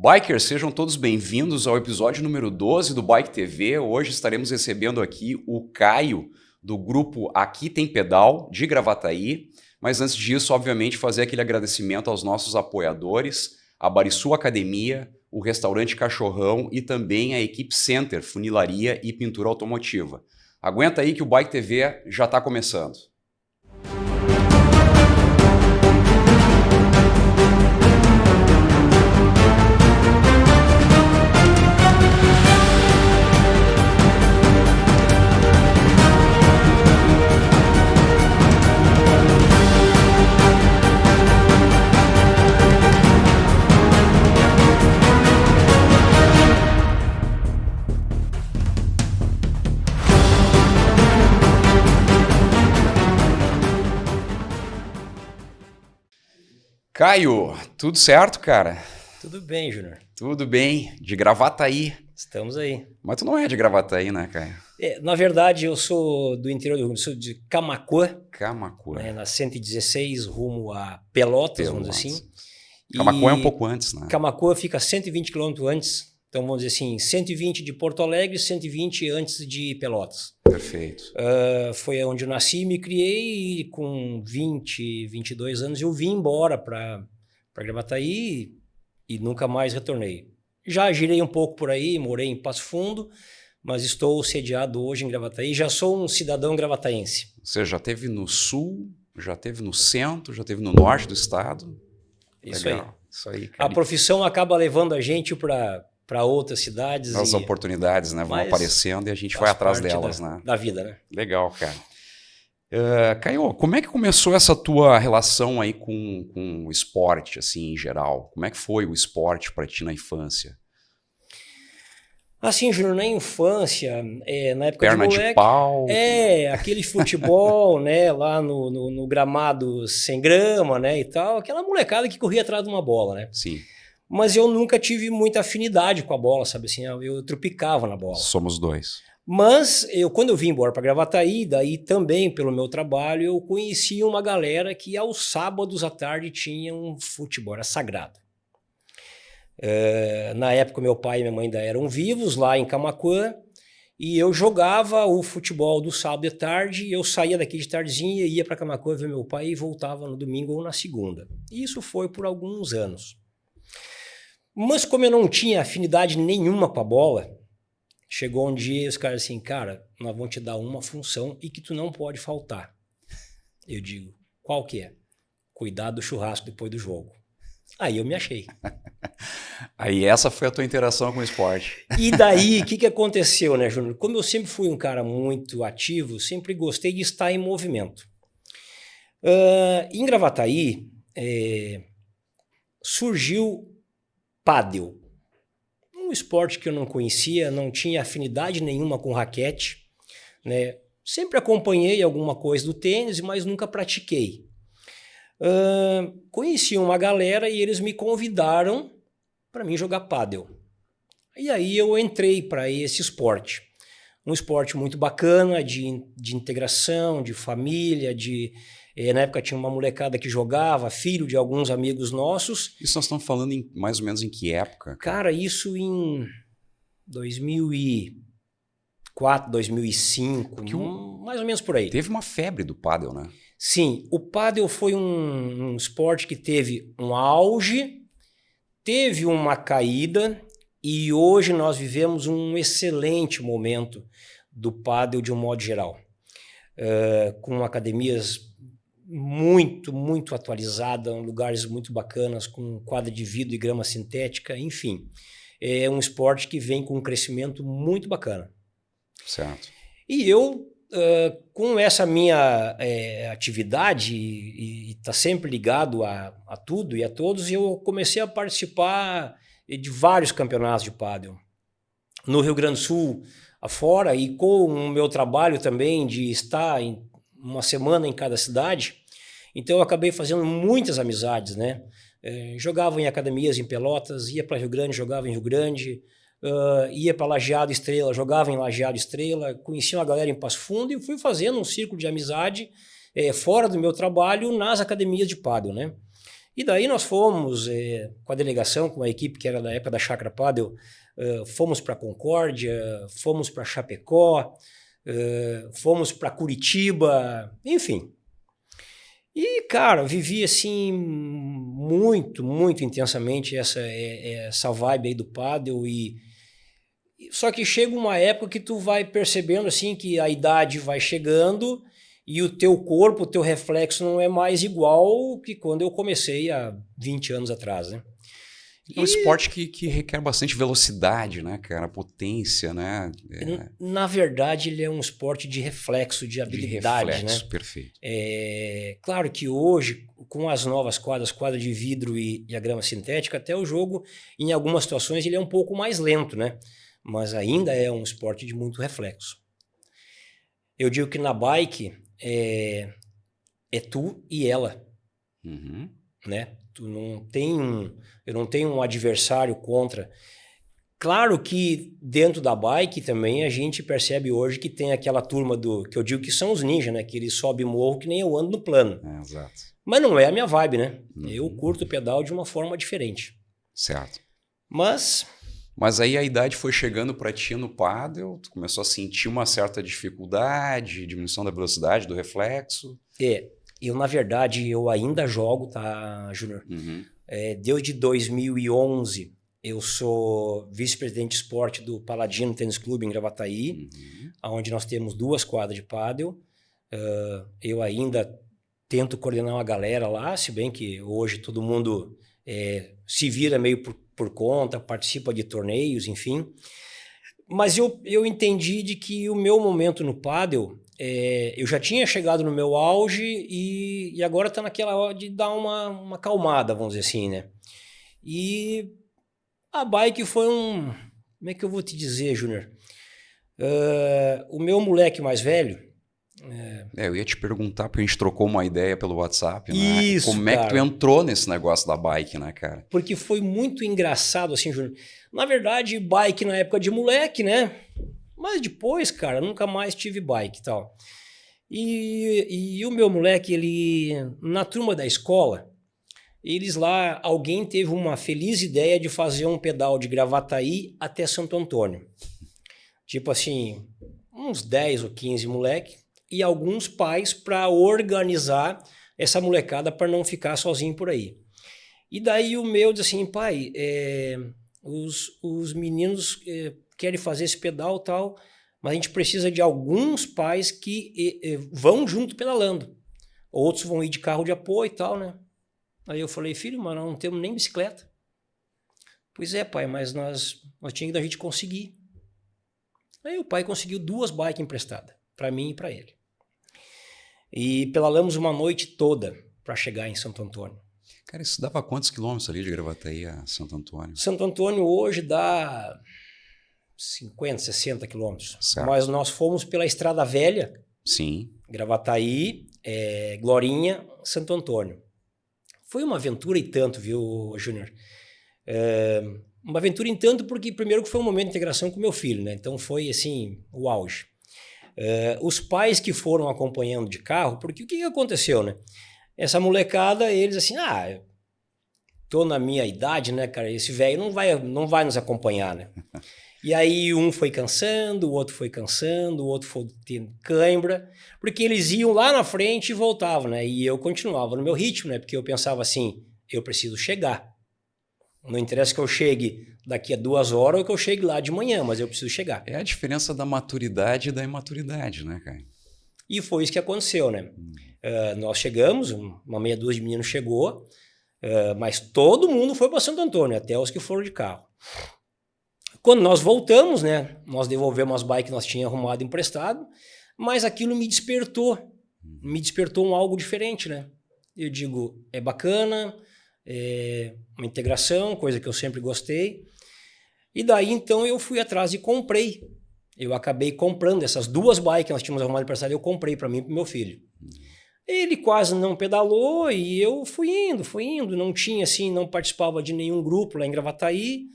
Bikers, sejam todos bem-vindos ao episódio número 12 do Bike TV. Hoje estaremos recebendo aqui o Caio, do grupo Aqui Tem Pedal, de Gravataí. Mas antes disso, obviamente, fazer aquele agradecimento aos nossos apoiadores, a Barisul Academia, o Restaurante Cachorrão e também a Equipe Center, Funilaria e Pintura Automotiva. Aguenta aí que o Bike TV já está começando. Caio, tudo certo, cara? Tudo bem, Júnior. Tudo bem, de Gravataí. Estamos aí. Mas tu não é de Gravataí, né, Caio? Na verdade, eu sou do interior do Rio Grande do Sul, de Camaquã. Camaquã. Na 116, rumo a Pelotas, vamos dizer assim. Camaquã é um pouco antes, né? Camaquã fica 120 quilômetros antes. Então, vamos dizer assim, 120 de Porto Alegre, 120 antes de Pelotas. Perfeito. Foi onde eu nasci e me criei, e com 22 anos eu vim embora para Gravataí e nunca mais retornei. Já girei um pouco por aí, morei em Passo Fundo, mas estou sediado hoje em Gravataí. Já sou um cidadão gravataense. Você já esteve no sul, já esteve no centro, já esteve no norte do estado? Isso Legal. aí. Isso aí, cara. A profissão acaba levando a gente para outras cidades. As oportunidades, né, vão aparecendo e a gente vai atrás delas, né? Da vida, né? Legal, cara. Caio, como é que começou essa tua relação aí com o esporte, assim, em geral? Como é que foi o esporte para ti na infância? Assim, Júnior, na infância, na época Perna de moleque... de pau. Aquele futebol, né, lá no gramado sem grama, né, e tal. Aquela molecada que corria atrás de uma bola, né? Sim. Mas eu nunca tive muita afinidade com a bola, sabe assim? Eu tropicava na bola. Somos dois. Mas quando eu vim embora para Gravataí, daí também pelo meu trabalho, eu conheci uma galera que aos sábados à tarde tinha um futebol, era sagrado. Na época, meu pai e minha mãe ainda eram vivos lá em Camaquã, e eu jogava o futebol do sábado à tarde, eu saía daqui de tardezinha, ia para Camaquã ver meu pai e voltava no domingo ou na segunda. E isso foi por alguns anos. Mas como eu não tinha afinidade nenhuma com a bola, chegou um dia e os caras assim, cara, nós vamos te dar uma função e que tu não pode faltar. Eu digo, qual que é? Cuidar do churrasco depois do jogo. Aí eu me achei. Aí essa foi a tua interação com o esporte. E daí, o que aconteceu, né, Júnior? Como eu sempre fui um cara muito ativo, sempre gostei de estar em movimento. Em Gravataí, surgiu pádel. Um esporte que eu não conhecia, não tinha afinidade nenhuma com raquete, né? Sempre acompanhei alguma coisa do tênis, mas nunca pratiquei. Conheci uma galera e eles me convidaram para mim jogar pádel. E aí eu entrei para esse esporte. Um esporte muito bacana, de integração, de família, na época tinha uma molecada que jogava, filho de alguns amigos nossos. Isso nós estamos falando mais ou menos em que época? Cara, isso em 2004, 2005, mais ou menos por aí. Teve uma febre do pádel, né? Sim, o pádel foi um esporte que teve um auge, teve uma caída e hoje nós vivemos um excelente momento do pádel de um modo geral. Com academias muito atualizadas, lugares muito bacanas, com quadra de vidro e grama sintética, enfim. É um esporte que vem com um crescimento muito bacana. Certo. E eu, com essa minha atividade e tá sempre ligado a tudo e a todos, eu comecei a participar de vários campeonatos de pádel. No Rio Grande do Sul, afora, e com o meu trabalho também de estar em uma semana em cada cidade, então eu acabei fazendo muitas amizades, né? Jogava em academias em Pelotas, ia para Rio Grande, jogava em Rio Grande, ia para Lajeado Estrela, jogava em Lajeado Estrela, conhecia uma galera em Passo Fundo e fui fazendo um círculo de amizade fora do meu trabalho nas academias de pádel, né? E daí nós fomos com a delegação, com a equipe que era da época da Chácara Padel, fomos para Concórdia, fomos para Chapecó, fomos para Curitiba, enfim. E, cara, vivi assim muito, muito intensamente essa vibe aí do pádel só que chega uma época que tu vai percebendo assim que a idade vai chegando e o teu corpo, o teu reflexo não é mais igual que quando eu comecei há 20 anos atrás, né? É um esporte que requer bastante velocidade, né, cara? Potência, né? Na verdade, ele é um esporte de reflexo, de habilidade, de reflexo, né? Perfeito. Claro que hoje, com as novas quadras, quadra de vidro e a grama sintética, até o jogo, em algumas situações, ele é um pouco mais lento, né? Mas ainda é um esporte de muito reflexo. Eu digo que na bike é tu e ela, né? Eu não tenho um adversário contra. Claro que dentro da bike também a gente percebe hoje que tem aquela turma que eu digo que são os ninjas, né? Que eles sobem morro que nem eu ando no plano. Exato. Mas não é a minha vibe, né? Eu curto o pedal de uma forma diferente. Certo. Mas aí a idade foi chegando para ti no pádel, tu começou a sentir uma certa dificuldade, diminuição da velocidade, do reflexo. Eu na verdade, eu ainda jogo, tá, Júnior? Desde 2011, eu sou vice-presidente de esporte do Paladino Tênis Clube em Gravataí, onde nós temos 2 quadras de pádel. Eu ainda tento coordenar uma galera lá, se bem que hoje todo mundo se vira meio por conta, participa de torneios, enfim. Mas eu entendi de que o meu momento no pádel, eu já tinha chegado no meu auge e agora está naquela hora de dar uma acalmada, vamos dizer assim, né? E a bike foi como é que eu vou te dizer, Júnior? O meu moleque mais velho... eu ia te perguntar, porque a gente trocou uma ideia pelo WhatsApp, né? Isso, como é que tu entrou nesse negócio da bike, né, cara? Porque foi muito engraçado, assim, Júnior. Na verdade, bike na época de moleque, né? Mas depois, cara, nunca mais tive bike e tal. E o meu moleque, ele, na turma da escola, eles lá, alguém teve uma feliz ideia de fazer um pedal de Gravataí até Santo Antônio. Tipo assim, uns 10 ou 15 moleque e alguns pais para organizar essa molecada para não ficar sozinho por aí. E daí o meu diz assim, pai, os meninos querem fazer esse pedal e tal, mas a gente precisa de alguns pais que vão junto pedalando. Outros vão ir de carro de apoio e tal, né? Aí eu falei, filho, mas nós não temos nem bicicleta. Pois é, pai, mas nós tínhamos que a gente conseguir. Aí o pai conseguiu 2 bikes emprestadas, para mim e para ele. E pedalamos uma noite toda para chegar em Santo Antônio. Cara, isso dava quantos quilômetros ali de Gravataí a Santo Antônio? Santo Antônio hoje dá 50, 60 quilômetros. Certo. Mas nós fomos pela Estrada Velha. Sim. Gravataí, Glorinha, Santo Antônio. Foi uma aventura e tanto, viu, Júnior? Uma aventura em tanto porque, primeiro, que foi um momento de integração com meu filho, né? Então foi, assim, o auge. Os pais que foram acompanhando de carro, porque o que aconteceu, né? Essa molecada, eles assim, tô na minha idade, né, cara? Esse velho não vai nos acompanhar, né? E aí um foi cansando, o outro foi cansando, o outro foi tendo cãibra, porque eles iam lá na frente e voltavam, né? E eu continuava no meu ritmo, né? Porque eu pensava assim, eu preciso chegar. Não interessa que eu chegue daqui a 2 horas ou que eu chegue lá de manhã, mas eu preciso chegar. É a diferença da maturidade e da imaturidade, né, cara? E foi isso que aconteceu, né? Nós chegamos, uma meia dúzia de meninos chegou, mas todo mundo foi para Santo Antônio, até os que foram de carro. Quando nós voltamos, né? Nós devolvemos as bikes que nós tínhamos arrumado emprestado, mas aquilo me despertou algo diferente, né? Eu digo, é bacana, é uma integração, coisa que eu sempre gostei. E daí, então, eu fui atrás e comprei. Eu acabei comprando essas 2 bikes que nós tínhamos arrumado emprestado, eu comprei para mim e para o meu filho. Ele quase não pedalou e eu fui indo. Não tinha, assim, não participava de nenhum grupo lá em Gravataí,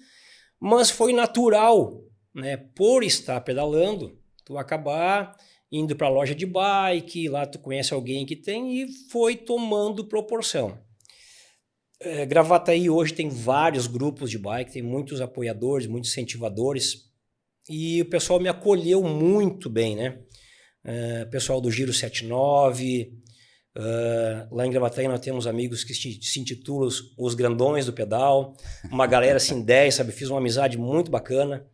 mas foi natural, né? Por estar pedalando, tu acabar indo para a loja de bike, lá tu conhece alguém que tem e foi tomando proporção. Gravataí hoje tem vários grupos de bike, tem muitos apoiadores, muitos incentivadores, e o pessoal me acolheu muito bem, né? Pessoal do Giro 79, lá em Gravataí nós temos amigos que se intitulam os grandões do pedal, uma galera assim 10, sabe? Fiz uma amizade muito bacana.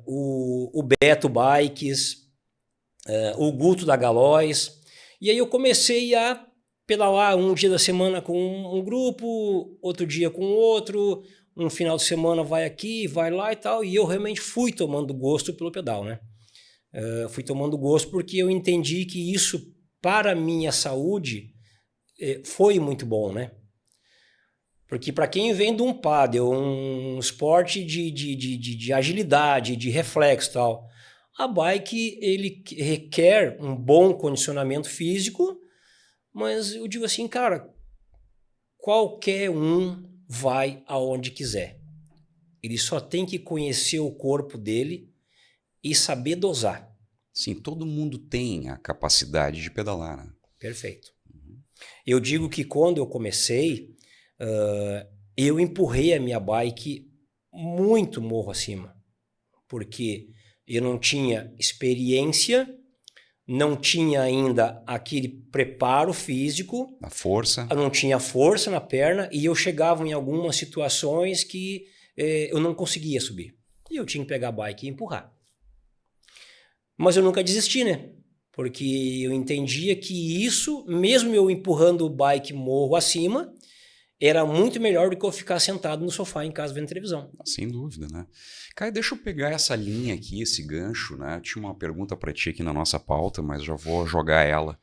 O Beto Bikes, o Guto da Galóis, e aí eu comecei a pedalar um dia da semana com um grupo, outro dia com outro, um final de semana vai aqui, vai lá e tal, e eu realmente fui tomando gosto pelo pedal, né? Fui tomando gosto porque eu entendi que isso, para a minha saúde, foi muito bom, né? Porque para quem vem de um pádel, um esporte de agilidade, de reflexo e tal, a bike ele requer um bom condicionamento físico, mas eu digo assim, cara, qualquer um vai aonde quiser. Ele só tem que conhecer o corpo dele e saber dosar. Sim, todo mundo tem a capacidade de pedalar, né? Perfeito. Eu digo que quando eu comecei, eu empurrei a minha bike muito morro acima, porque eu não tinha experiência, não tinha ainda aquele preparo físico, A força. não tinha força na perna e eu chegava em algumas situações que eu não conseguia subir. E eu tinha que pegar a bike e empurrar. Mas eu nunca desisti, né? Porque eu entendia que isso, mesmo eu empurrando o bike morro acima, era muito melhor do que eu ficar sentado no sofá em casa vendo televisão. Sem dúvida, né? Caio, deixa eu pegar essa linha aqui, esse gancho, né? Eu tinha uma pergunta para ti aqui na nossa pauta, mas já vou jogar ela.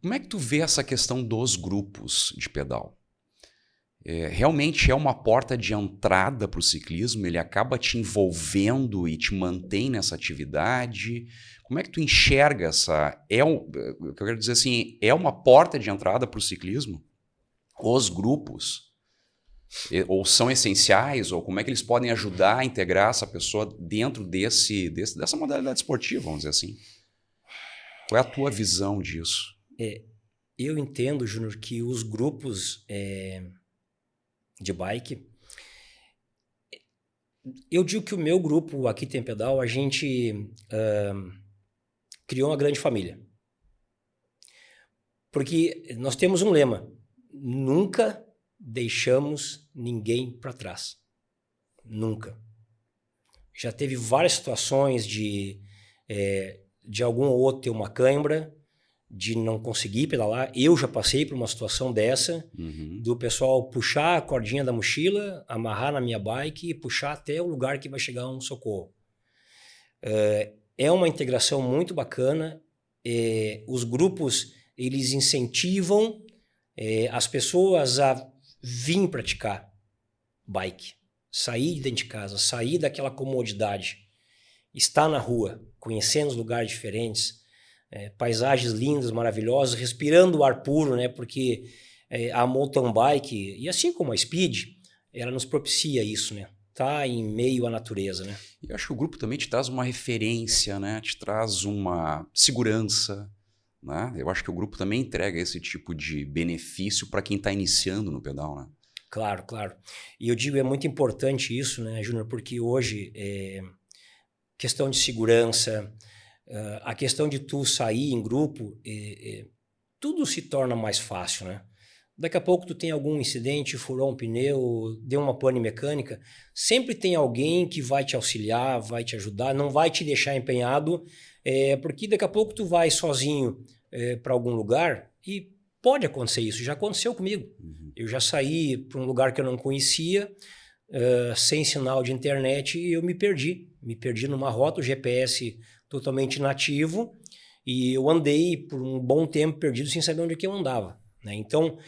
Como é que tu vê essa questão dos grupos de pedal? Realmente é uma porta de entrada para o ciclismo? Ele acaba te envolvendo e te mantém nessa atividade? Como é que tu enxerga essa... o que eu quero dizer assim, é uma porta de entrada para o ciclismo? Os grupos? Ou são essenciais? Ou como é que eles podem ajudar a integrar essa pessoa dentro dessa modalidade esportiva, vamos dizer assim? Qual é a tua visão disso? Eu entendo, Júnior, que os grupos de bike... Eu digo que o meu grupo, Aqui Tem Pedal, a gente criou uma grande família. Porque nós temos um lema: nunca deixamos ninguém para trás. Nunca. Já teve várias situações de algum ou outro ter uma cãibra, de não conseguir pedalar. Eu já passei por uma situação dessa, do pessoal puxar a cordinha da mochila, amarrar na minha bike e puxar até o lugar que vai chegar um socorro. É uma integração muito bacana. Os grupos, eles incentivam as pessoas a vir praticar bike, sair de dentro de casa, sair daquela comodidade, estar na rua, conhecendo os lugares diferentes, paisagens lindas, maravilhosas, respirando o ar puro, né? Porque a mountain bike, e assim como a speed, ela nos propicia isso, né? Tá em meio à natureza, né? E eu acho que o grupo também te traz uma referência, né? Te traz uma segurança, né? Eu acho que o grupo também entrega esse tipo de benefício para quem está iniciando no pedal, né? Claro, claro. E eu digo, é muito importante isso, né, Júnior? Porque hoje, questão de segurança, a questão de tu sair em grupo, tudo se torna mais fácil, né? Daqui a pouco tu tem algum incidente, furou um pneu, deu uma pane mecânica, sempre tem alguém que vai te auxiliar, vai te ajudar, não vai te deixar empenhado, porque daqui a pouco tu vai sozinho para algum lugar e pode acontecer isso, já aconteceu comigo. Eu já saí para um lugar que eu não conhecia, sem sinal de internet, e eu me perdi numa rota, o GPS totalmente inativo, e eu andei por um bom tempo perdido sem saber onde é que eu andava, né? Então,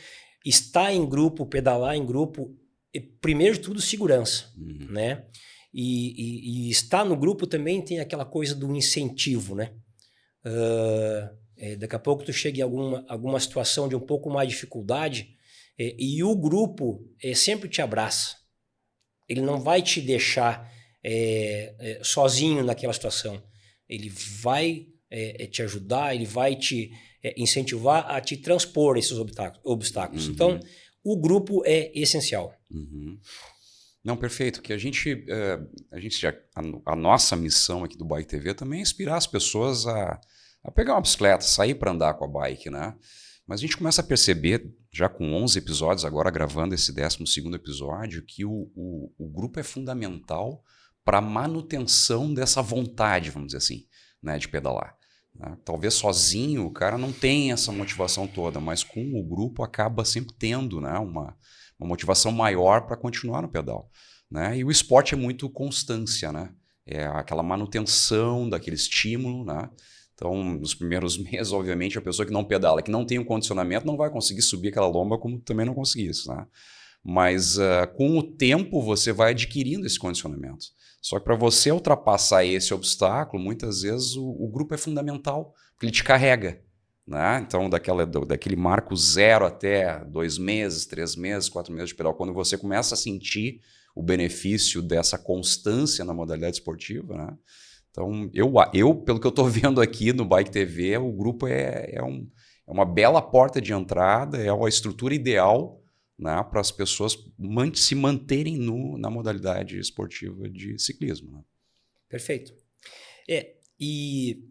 estar em grupo, pedalar em grupo, primeiro de tudo, segurança, né? E estar no grupo também tem aquela coisa do incentivo, né? Daqui a pouco tu chega em alguma situação de um pouco mais de dificuldade, e o grupo sempre te abraça. Ele não vai te deixar sozinho naquela situação. Ele vai te ajudar, ele vai te incentivar a te transpor esses obstáculos. Então, o grupo é essencial. Não, perfeito. Que a gente a nossa missão aqui do Bike TV também é inspirar as pessoas a pegar uma bicicleta, sair para andar com a bike, né? Mas a gente começa a perceber, já com 11 episódios, agora gravando esse 12º episódio, que o grupo é fundamental para a manutenção dessa vontade, vamos dizer assim, né, de pedalar. Né? Talvez sozinho o cara não tenha essa motivação toda, mas com o grupo acaba sempre tendo, né, uma motivação maior para continuar no pedal. Né? E o esporte é muito constância, né? É aquela manutenção daquele estímulo, né? Então, nos primeiros meses, obviamente, a pessoa que não pedala, que não tem um condicionamento, não vai conseguir subir aquela lomba como também não conseguisse, né? Mas com o tempo você vai adquirindo esse condicionamento. Só que para você ultrapassar esse obstáculo, muitas vezes o grupo é fundamental, porque ele te carrega. Né? Então, daquele marco 0 até 2 meses, 3 meses, 4 meses de pedal, quando você começa a sentir o benefício dessa constância na modalidade esportiva, né? Então, pelo que eu estou vendo aqui no Bike TV, o grupo é uma bela porta de entrada, é uma estrutura ideal, né, para as pessoas se manterem na modalidade esportiva de ciclismo. Né? Perfeito. E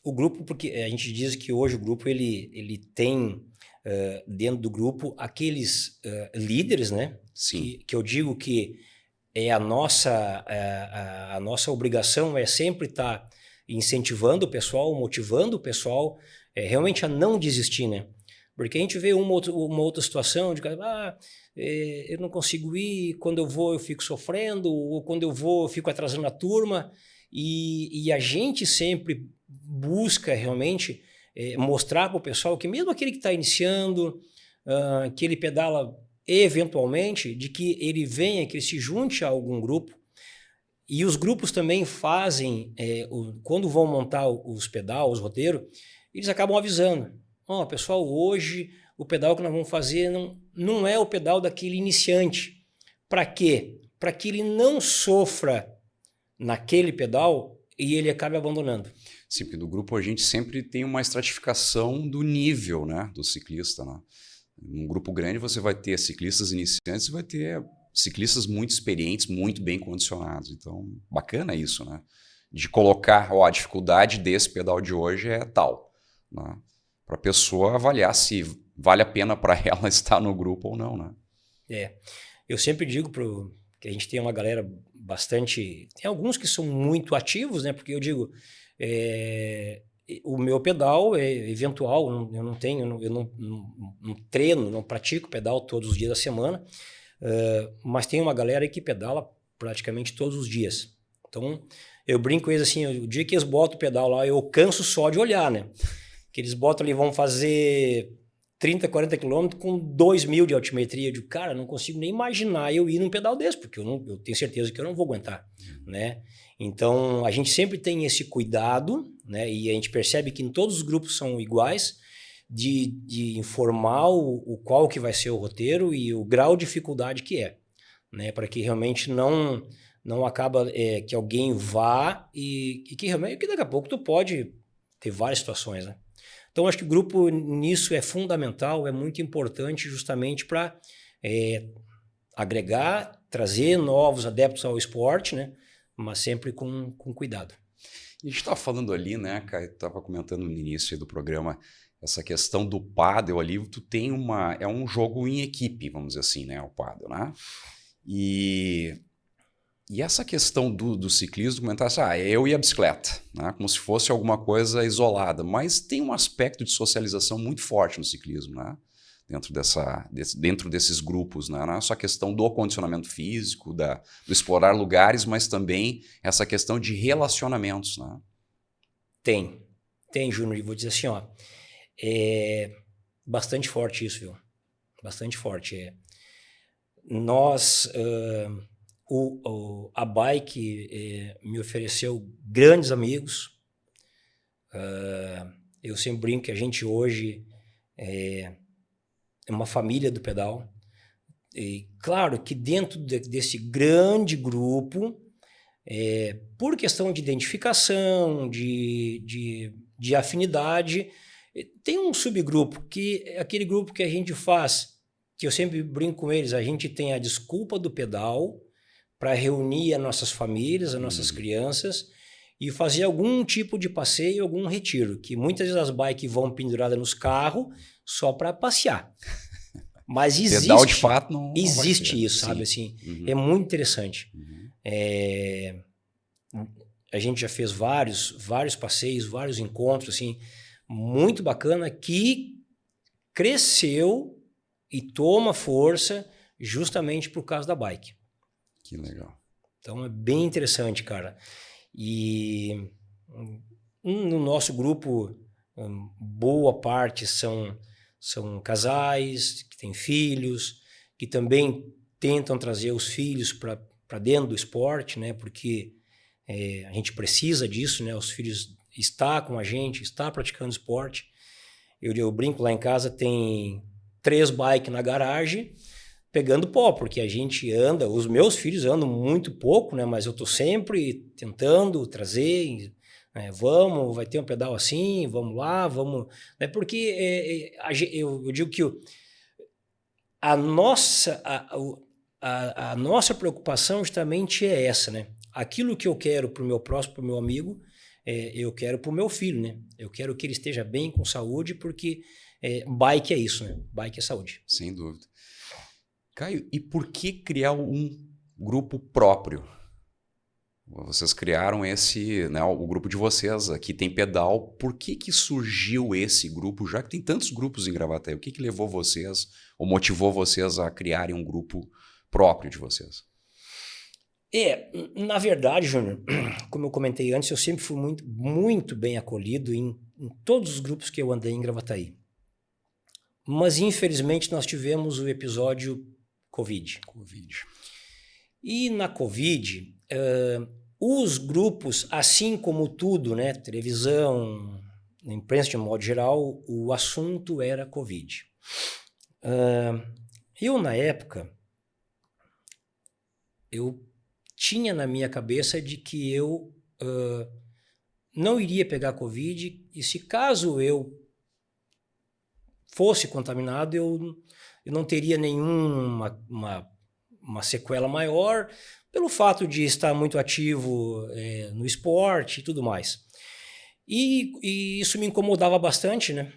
o grupo, porque a gente diz que hoje o grupo ele tem dentro do grupo aqueles líderes, né? Sim. Que eu digo que a nossa obrigação é sempre estar incentivando o pessoal, motivando o pessoal realmente a não desistir, né? Porque a gente vê uma outra situação de eu não consigo ir, quando eu vou eu fico sofrendo, ou quando eu vou eu fico atrasando a turma, e a gente sempre busca realmente mostrar para o pessoal que mesmo aquele que está iniciando, que ele pedala eventualmente, de que ele venha, que ele se junte a algum grupo. E os grupos também fazem, quando vão montar os pedal, os roteiros, eles acabam avisando. Pessoal, hoje o pedal que nós vamos fazer não é o pedal daquele iniciante. Para quê? Para que ele não sofra naquele pedal e ele acabe abandonando. Sim, porque no grupo a gente sempre tem uma estratificação do nível, né, do ciclista. Né? Num grupo grande você vai ter ciclistas iniciantes e vai ter ciclistas muito experientes, muito bem condicionados. Então, bacana isso, né? De colocar, a dificuldade desse pedal de hoje é tal, né? Para a pessoa avaliar se vale a pena para ela estar no grupo ou não, né? Eu sempre digo que a gente tem uma galera bastante... Tem alguns que são muito ativos, né? Porque eu digo... o meu pedal é eventual, eu não tenho, eu não treino, não pratico pedal todos os dias da semana, mas tem uma galera aí que pedala praticamente todos os dias. Então, eu brinco com eles assim, o dia que eles botam o pedal lá, eu canso só de olhar, né? Que eles botam ali, vão fazer 30, 40 quilômetros com 2.000 de altimetria. Eu digo, cara, não consigo nem imaginar eu ir num pedal desse, porque eu tenho certeza que eu não vou aguentar, né? Então, a gente sempre tem esse cuidado, né? E a gente percebe que em todos os grupos são iguais, de informar qual que vai ser o roteiro e o grau de dificuldade que é, né? Para que realmente não acaba que alguém vá e que realmente que daqui a pouco tu pode ter várias situações, né? Então, acho que o grupo nisso é fundamental, é muito importante justamente para agregar, trazer novos adeptos ao esporte, né? Mas sempre com cuidado. A gente estava falando ali, né, Caio, estava comentando no início do programa, essa questão do pádel ali, tu tem é um jogo em equipe, vamos dizer assim, né, o pádel, né? E essa questão do ciclismo, comentar assim, eu e a bicicleta, né, como se fosse alguma coisa isolada, mas tem um aspecto de socialização muito forte no ciclismo, né? Dentro desses grupos, né? Não é só a questão do condicionamento físico, do explorar lugares, mas também essa questão de relacionamentos. Né? Tem, Júnior, e vou dizer assim, é bastante forte isso, viu? Bastante forte. Nós, a bike me ofereceu grandes amigos. Eu sempre brinco que a gente hoje é uma família do pedal. E claro que dentro desse grande grupo, por questão de identificação, de afinidade, Tem um subgrupo, que é aquele grupo que a gente faz, que eu sempre brinco com eles, a gente tem a desculpa do pedal para reunir as nossas famílias, as nossas crianças e fazer algum tipo de passeio, algum retiro, que muitas vezes as bikes vão penduradas nos carros só para passear. Mas existe, pedal de fato não existe vai ser. isso, sabe? Sim. Assim, é muito interessante. Uhum. A gente já fez vários passeios, vários encontros, assim, muito bacana, que cresceu e toma força justamente por causa da bike. Que legal. Então é bem interessante, cara. E no nosso grupo, boa parte são casais que têm filhos, que também tentam trazer os filhos para dentro do esporte, né? Porque a gente precisa disso, né? Os filhos estão com a gente, estão praticando esporte. Eu brinco, lá em casa tem 3 bikes na garagem, pegando pó, porque a gente anda, os meus filhos andam muito pouco, né? Mas eu estou sempre tentando trazer, vamos, vai ter um pedal assim, vamos lá, vamos... Né? Porque eu digo que a nossa preocupação justamente é essa, né? Aquilo que eu quero para o meu próximo, para o meu amigo, eu quero para o meu filho, né? Eu quero que ele esteja bem, com saúde, porque bike é isso, né? Bike é saúde. Sem dúvida. Caio, e por que criar um grupo próprio? Vocês criaram esse, né, o grupo de vocês, Aqui Tem Pedal. Por que surgiu esse grupo, já que tem tantos grupos em Gravataí? O que levou vocês, ou motivou vocês a criarem um grupo próprio de vocês? Na verdade, Júnior, como eu comentei antes, eu sempre fui muito bem acolhido em todos os grupos que eu andei em Gravataí. Mas, infelizmente, nós tivemos o episódio Covid. E na Covid, os grupos, assim como tudo, né, televisão, imprensa de modo geral, o assunto era Covid. Eu, na época, eu tinha na minha cabeça de que eu não iria pegar Covid, e se caso eu fosse contaminado, eu não teria nenhuma uma sequela maior, pelo fato de estar muito ativo no esporte e tudo mais. E isso me incomodava bastante, né?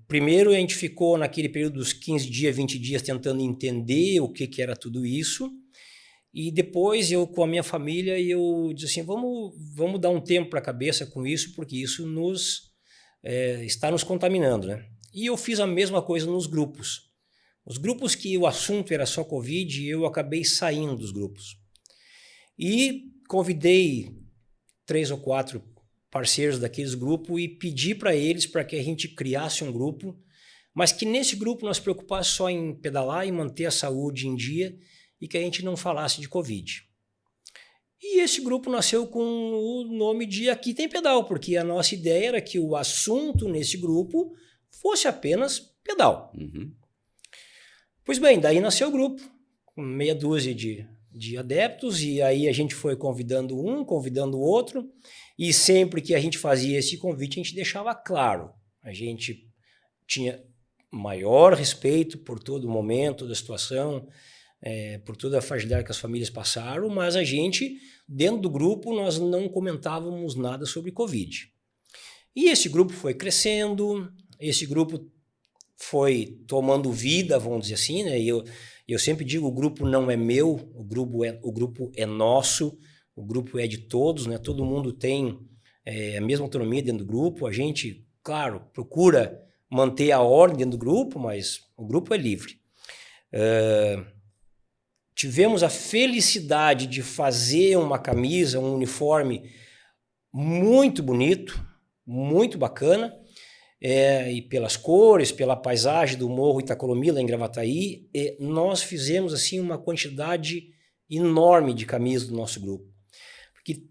Primeiro a gente ficou naquele período dos 15 dias, 20 dias tentando entender o que era tudo isso. E depois eu, com a minha família, eu disse assim, vamos dar um tempo para a cabeça com isso, porque isso está nos contaminando, né? E eu fiz a mesma coisa nos grupos. Os grupos que o assunto era só Covid, eu acabei saindo dos grupos. E convidei 3 ou 4 parceiros daqueles grupos e pedi para eles para que a gente criasse um grupo, mas que nesse grupo nós preocupasse só em pedalar e manter a saúde em dia, e que a gente não falasse de Covid. E esse grupo nasceu com o nome de Aqui Tem Pedal, porque a nossa ideia era que o assunto nesse grupo fosse apenas pedal. Uhum. Pois bem, daí nasceu o grupo, com meia dúzia de adeptos, e aí a gente foi convidando um, convidando o outro, e sempre que a gente fazia esse convite, a gente deixava claro, a gente tinha maior respeito por todo o momento da situação, por toda a fragilidade que as famílias passaram, mas a gente, dentro do grupo, nós não comentávamos nada sobre Covid. E esse grupo foi crescendo, esse grupo foi tomando vida, vamos dizer assim, né? Eu sempre digo, o grupo não é meu, o grupo é nosso, o grupo é de todos, né? Todo mundo tem a mesma autonomia dentro do grupo, a gente, claro, procura manter a ordem dentro do grupo, mas o grupo é livre. Tivemos a felicidade de fazer uma camisa, um uniforme muito bonito, muito bacana, e pelas cores, pela paisagem do Morro Itacolomi, lá em Gravataí, nós fizemos assim uma quantidade enorme de camisas do nosso grupo. Porque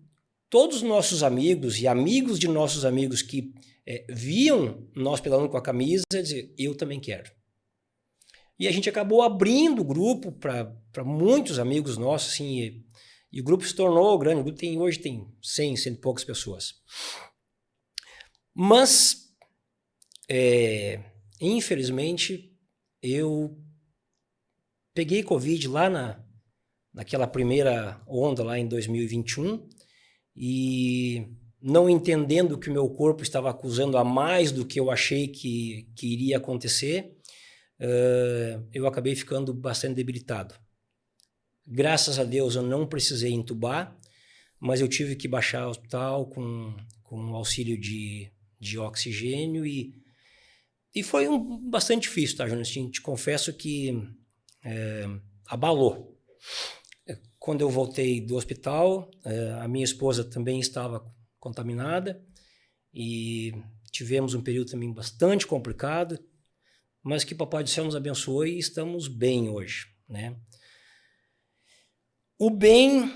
todos os nossos amigos e amigos de nossos amigos que viam nós pedalando com a camisa, diziam, eu também quero. E a gente acabou abrindo o grupo para muitos amigos nossos, assim, e o grupo se tornou grande. O grupo hoje tem 100 e poucas pessoas. Mas Infelizmente, eu peguei Covid lá naquela primeira onda lá em 2021 e não entendendo que o meu corpo estava acusando a mais do que eu achei que iria acontecer, eu acabei ficando bastante debilitado. Graças a Deus eu não precisei entubar, mas eu tive que baixar ao hospital com auxílio de oxigênio e foi bastante difícil, tá, Jonas? Te confesso que abalou. Quando eu voltei do hospital, a minha esposa também estava contaminada e tivemos um período também bastante complicado, mas que Papai do Céu nos abençoou e estamos bem hoje, né? O bem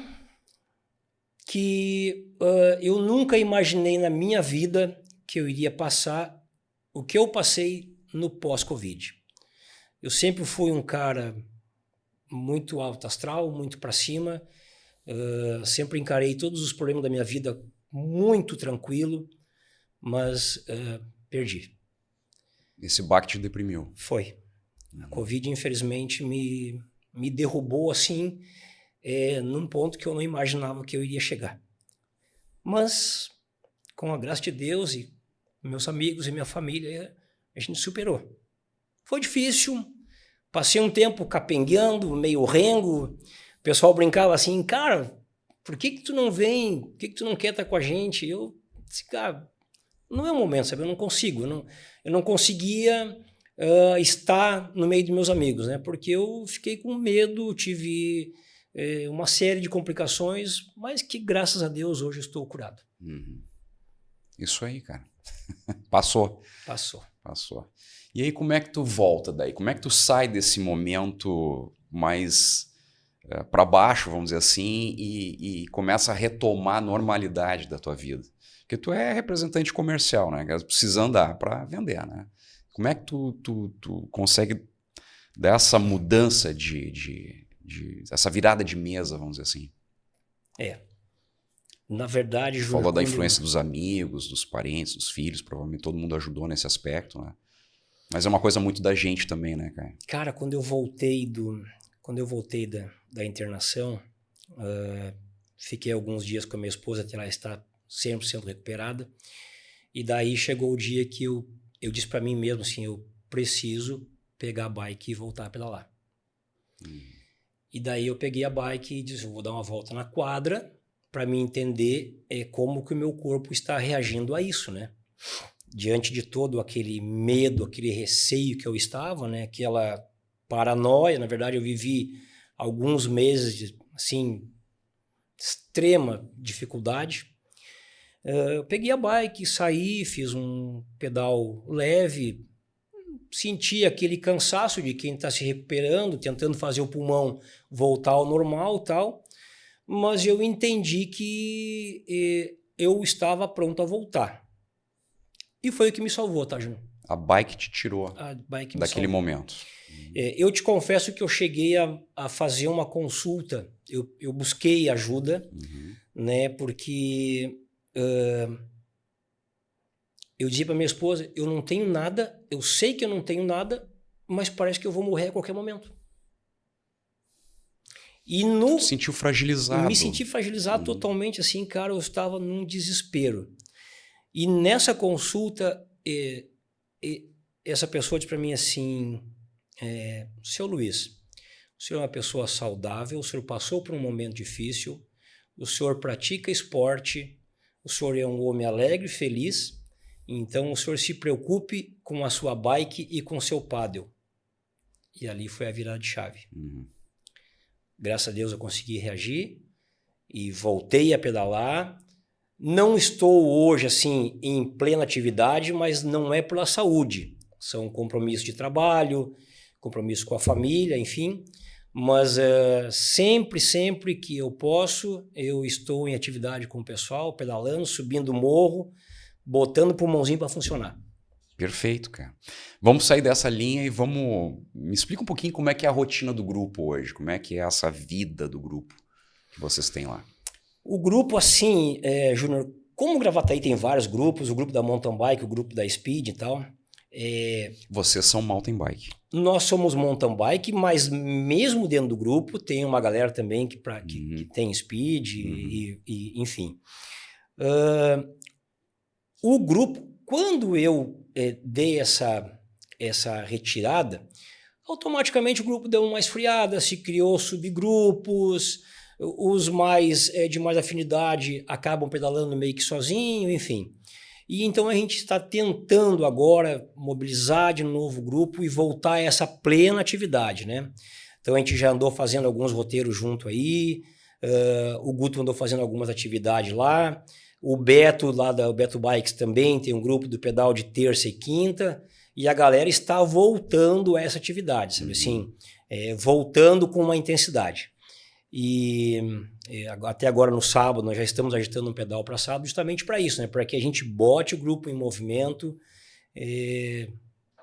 que eu nunca imaginei na minha vida que eu iria passar o que eu passei no pós-Covid. Eu sempre fui um cara muito alto astral, muito para cima, sempre encarei todos os problemas da minha vida muito tranquilo, mas perdi. Esse baque te deprimiu? Foi. A Covid, infelizmente, me derrubou assim, num ponto que eu não imaginava que eu iria chegar. Mas, com a graça de Deus e meus amigos e minha família, a gente superou. Foi difícil, passei um tempo capengueando, meio rengo, o pessoal brincava assim, cara, por que tu não vem? Por que tu não quer estar com a gente? Eu disse, cara, não é o momento, sabe? Eu não consigo, eu não conseguia estar no meio dos meus amigos, né? Porque eu fiquei com medo, tive uma série de complicações, mas que graças a Deus hoje eu estou curado. Isso aí, cara. Passou. E aí como é que tu volta daí? Como é que tu sai desse momento mais para baixo, vamos dizer assim, e começa a retomar a normalidade da tua vida? Porque tu é representante comercial, né? Precisa andar para vender, né? Como é que tu consegue dar essa mudança essa virada de mesa, vamos dizer assim? Na verdade, Júnior... Falou da influência dos amigos, dos parentes, dos filhos, provavelmente todo mundo ajudou nesse aspecto, né? Mas é uma coisa muito da gente também, né, cara? Cara, quando eu voltei da internação, fiquei alguns dias com a minha esposa até ela estar 100% recuperada. E daí chegou o dia que eu disse para mim mesmo assim, eu preciso pegar a bike e voltar a pedalar. E daí eu peguei a bike e disse, eu vou dar uma volta na quadra para me entender como que o meu corpo está reagindo a isso, né? Diante de todo aquele medo, aquele receio que eu estava, né? Aquela paranoia, na verdade eu vivi alguns meses de, assim, extrema dificuldade. Eu peguei a bike, saí, fiz um pedal leve, senti aquele cansaço de quem está se recuperando, tentando fazer o pulmão voltar ao normal e tal, mas eu entendi que eu estava pronto a voltar. E foi o que me salvou, tá, Júnior? A bike te tirou daquele momento. Eu te confesso que eu cheguei a fazer uma consulta, eu busquei ajuda, né, porque eu disse para minha esposa, eu não tenho nada, eu sei que eu não tenho nada, mas parece que eu vou morrer a qualquer momento. E tu te sentiu fragilizado? Me senti fragilizado totalmente, assim, cara, eu estava num desespero. E nessa consulta, essa pessoa disse para mim assim, seu Luiz, o senhor é uma pessoa saudável, o senhor passou por um momento difícil, o senhor pratica esporte, o senhor é um homem alegre, feliz, então o senhor se preocupe com a sua bike e com o seu pádel. E ali foi a virada de chave. Graças a Deus eu consegui reagir e voltei a pedalar. Não estou hoje assim em plena atividade, mas não é pela saúde. São compromissos de trabalho, compromisso com a família, enfim. Mas sempre que eu posso, eu estou em atividade com o pessoal, pedalando, subindo o morro, botando o pulmãozinho para funcionar. Perfeito, cara. Vamos sair dessa linha e me explica um pouquinho como é que é a rotina do grupo hoje, como é que é essa vida do grupo que vocês têm lá. O grupo, assim, Júnior, como o Gravataí tem vários grupos, o grupo da mountain bike, o grupo da speed e tal, Vocês são mountain bike. Nós somos mountain bike, mas mesmo dentro do grupo tem uma galera também que tem speed, enfim. O grupo, quando eu dei essa retirada, automaticamente o grupo deu uma esfriada, se criou subgrupos, os de mais afinidade acabam pedalando meio que sozinho, enfim. E então a gente está tentando agora mobilizar de novo o grupo e voltar a essa plena atividade, né? Então a gente já andou fazendo alguns roteiros junto aí, o Guto andou fazendo algumas atividades lá, o Beto lá da Beto Bikes também tem um grupo do pedal de terça e quinta, e a galera está voltando a essa atividade, sabe assim? Voltando com uma intensidade. E até agora no sábado nós já estamos agitando um pedal para sábado justamente para isso, né? Para que a gente bote o grupo em movimento,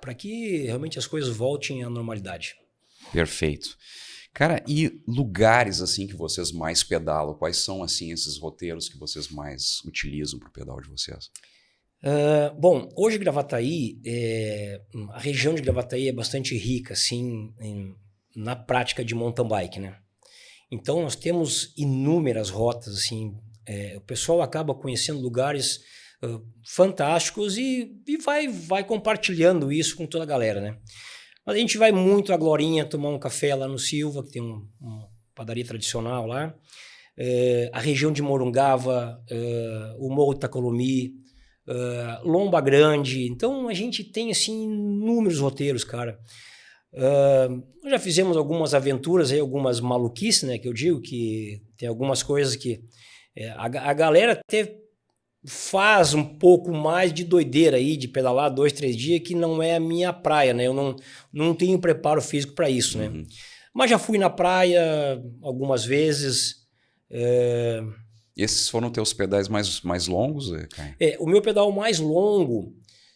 para que realmente as coisas voltem à normalidade. Perfeito. Cara, e lugares assim que vocês mais pedalam? Quais são assim esses roteiros que vocês mais utilizam para o pedal de vocês? Bom, hoje Gravataí, a região de Gravataí é bastante rica assim, na prática de mountain bike, né? Então nós temos inúmeras rotas, assim, o pessoal acaba conhecendo lugares fantásticos e vai compartilhando isso com toda a galera, né? Mas a gente vai muito à Glorinha tomar um café lá no Silva, que tem uma padaria tradicional lá, a região de Morungava, o Morro do Tacolomi, Lomba Grande. Então a gente tem assim inúmeros roteiros, cara. Nós já fizemos algumas aventuras aí, algumas maluquices, né, que eu digo que tem algumas coisas que a galera até faz um pouco mais de doideira aí, de pedalar 2, 3 dias, que não é a minha praia, né? Eu não tenho preparo físico para isso, né? Mas já fui na praia algumas vezes. Esses foram teus pedais mais longos, Caio? O meu pedal mais longo,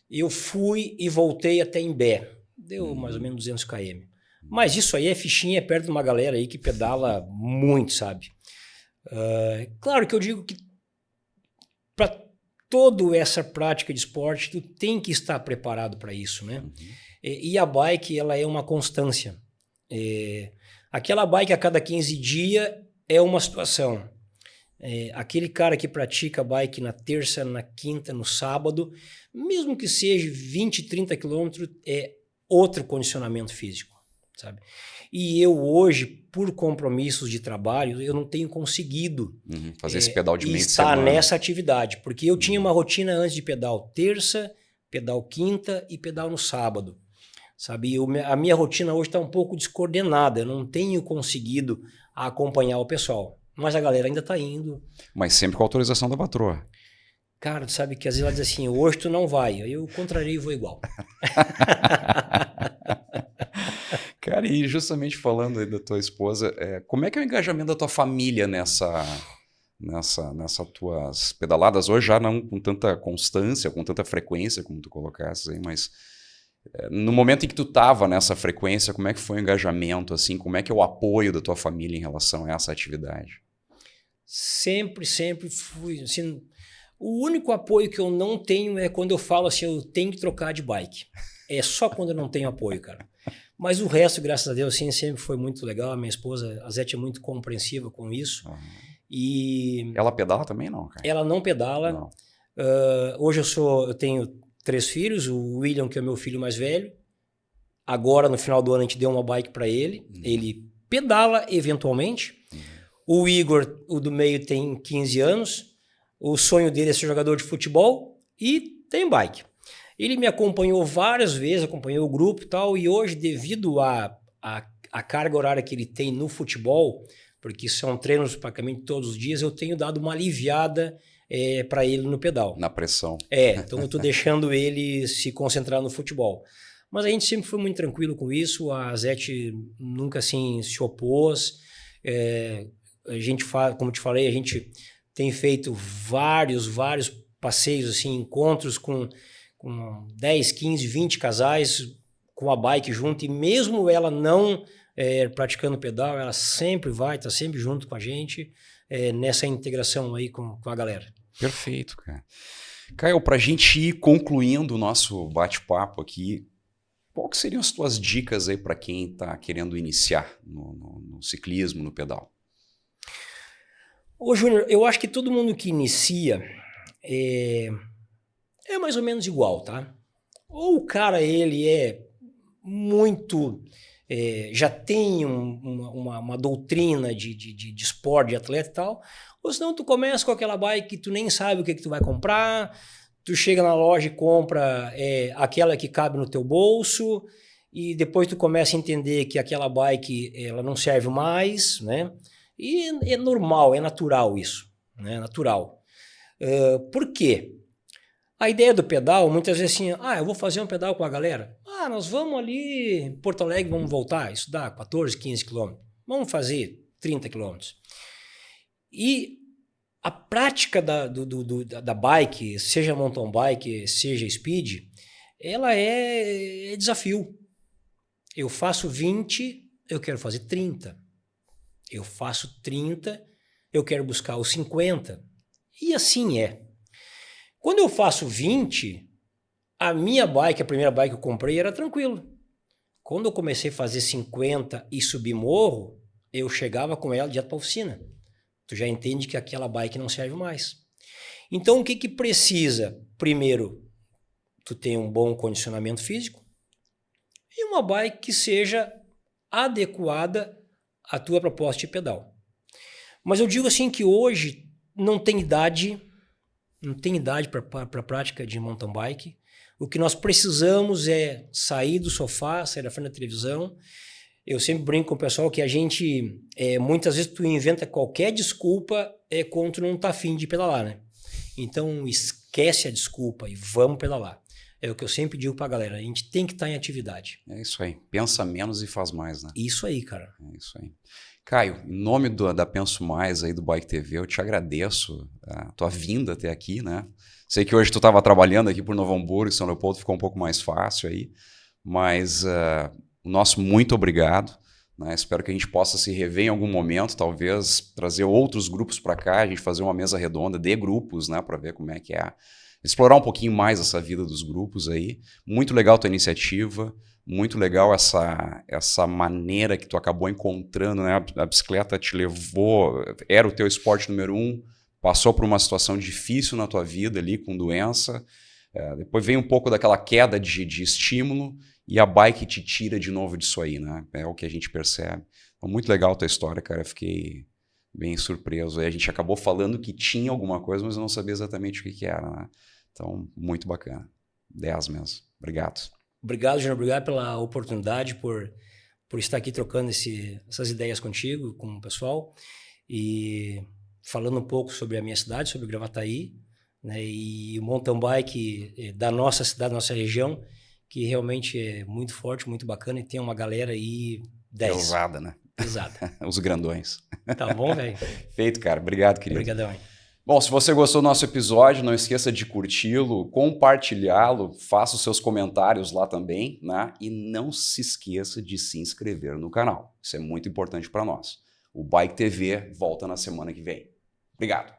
eu fui e voltei até Imbé. Deu mais ou menos 200 km. Mas isso aí é fichinha perto de uma galera aí que pedala muito, sabe? Claro que eu digo que para toda essa prática de esporte, tu tem que estar preparado para isso, né? E a bike, ela é uma constância. Aquela bike a cada 15 dias é uma situação. Aquele cara que pratica bike na terça, na quinta, no sábado, mesmo que seja 20, 30 quilômetros, é outro condicionamento físico, sabe? E eu hoje, por compromissos de trabalho, eu não tenho conseguido fazer esse pedal de meio de estar semana nessa atividade, porque eu tinha uma rotina antes de pedal terça, pedal quinta e pedal no sábado, sabe? E a minha rotina hoje está um pouco descoordenada, eu não tenho conseguido acompanhar o pessoal, mas a galera ainda está indo. Mas sempre com autorização da patroa. Cara, tu sabe que às vezes ela diz assim, hoje tu não vai, aí eu contrario e vou igual. Cara, e justamente falando aí da tua esposa, como é que é o engajamento da tua família nessas tuas pedaladas? Hoje já não com tanta constância, com tanta frequência, como tu colocaste aí, mas no momento em que tu estava nessa frequência, como é que foi o engajamento, assim? Como é que é o apoio da tua família em relação a essa atividade? Sempre fui, assim, o único apoio que eu não tenho é quando eu falo assim, eu tenho que trocar de bike. É só quando eu não tenho apoio, cara. Mas o resto, graças a Deus, assim, sempre foi muito legal. A minha esposa, a Zete, é muito compreensiva com isso. E ela pedala também, não, cara? Ela não pedala. Não. Hoje eu tenho 3 filhos. O William, que é o meu filho mais velho. Agora, no final do ano, a gente deu uma bike para ele. Ele pedala eventualmente. O Igor, o do meio, tem 15 anos. O sonho dele é ser jogador de futebol e tem bike. Ele me acompanhou várias vezes, acompanhou o grupo e tal, e hoje, devido à carga horária que ele tem no futebol, porque são treinos praticamente todos os dias, eu tenho dado uma aliviada para ele no pedal. Na pressão. Então eu estou deixando ele se concentrar no futebol. Mas a gente sempre foi muito tranquilo com isso, a Zete nunca assim se opôs. A gente faz, como te falei, a gente tem feito vários passeios, assim, encontros com 10, 15, 20 casais com a bike junto, e mesmo ela não praticando pedal, ela sempre tá sempre junto com a gente nessa integração aí com a galera. Perfeito, cara. Caio, para a gente ir concluindo o nosso bate-papo aqui, qual que seriam as tuas dicas aí para quem está querendo iniciar no ciclismo, no pedal? Ô, Júnior, eu acho que todo mundo que inicia é mais ou menos igual, tá? Ou o cara, ele é muito... já tem uma doutrina de esporte, de atleta e tal, ou senão tu começa com aquela bike que tu nem sabe o que tu vai comprar, tu chega na loja e compra aquela que cabe no teu bolso, e depois tu começa a entender que aquela bike ela não serve mais, né? E é normal, é natural isso, né? Natural. Por quê? A ideia do pedal, muitas vezes assim, eu vou fazer um pedal com a galera. Nós vamos ali em Porto Alegre, vamos voltar, isso dá 14, 15 quilômetros. Vamos fazer 30 quilômetros. E a prática da bike, seja mountain bike, seja speed, ela é desafio. Eu faço 20, eu quero fazer 30. Eu faço 30, eu quero buscar os 50. E assim é. Quando eu faço 20, a minha bike, a primeira bike que eu comprei, era tranquilo. Quando eu comecei a fazer 50 e subir morro, eu chegava com ela direto para a oficina. Tu já entende que aquela bike não serve mais. Então, o que precisa? Primeiro, tu tem um bom condicionamento físico e uma bike que seja adequada à tua proposta de pedal. Mas eu digo assim que hoje não tem idade para a prática de mountain bike. O que nós precisamos é sair do sofá, sair da frente da televisão. Eu sempre brinco com o pessoal que a gente, muitas vezes tu inventa qualquer desculpa quando tu não tá afim de pedalar, né? Então esquece a desculpa e vamos pedalar. É o que eu sempre digo pra galera, a gente tem que estar em atividade. É isso aí, pensa menos e faz mais, né? Isso aí, cara. É isso aí. Caio, em nome da Penso Mais aí do Bike TV, eu te agradeço a tua vinda até aqui, né? Sei que hoje tu estava trabalhando aqui por Novo Hamburgo, São Leopoldo, ficou um pouco mais fácil aí, mas o nosso muito obrigado, né? Espero que a gente possa se rever em algum momento, talvez trazer outros grupos para cá, a gente fazer uma mesa redonda de grupos, né, para ver como é que é. Explorar um pouquinho mais essa vida dos grupos aí. Muito legal a tua iniciativa, muito legal essa maneira que tu acabou encontrando, né? A bicicleta te levou, era o teu esporte número 1, passou por uma situação difícil na tua vida ali, com doença, depois vem um pouco daquela queda de estímulo e a bike te tira de novo disso aí, né? É o que a gente percebe. Então, muito legal a tua história, cara, eu fiquei bem surpreso. Aí a gente acabou falando que tinha alguma coisa, mas eu não sabia exatamente o que era, né? Então, muito bacana. 10 mesmo. Obrigado. Obrigado, Júnior. Obrigado pela oportunidade, por estar aqui trocando essas ideias contigo, com o pessoal. E falando um pouco sobre a minha cidade, sobre Gravataí, né? E o mountain bike da nossa cidade, da nossa região, que realmente é muito forte, muito bacana. E tem uma galera aí 10. Pesada, né? Pesada. Os grandões. Tá bom, velho? Feito, cara. Obrigado, querido. Obrigadão, hein? Bom, se você gostou do nosso episódio, não esqueça de curti-lo, compartilhá-lo, faça os seus comentários lá também, né? E não se esqueça de se inscrever no canal. Isso é muito importante para nós. O Bike TV volta na semana que vem. Obrigado.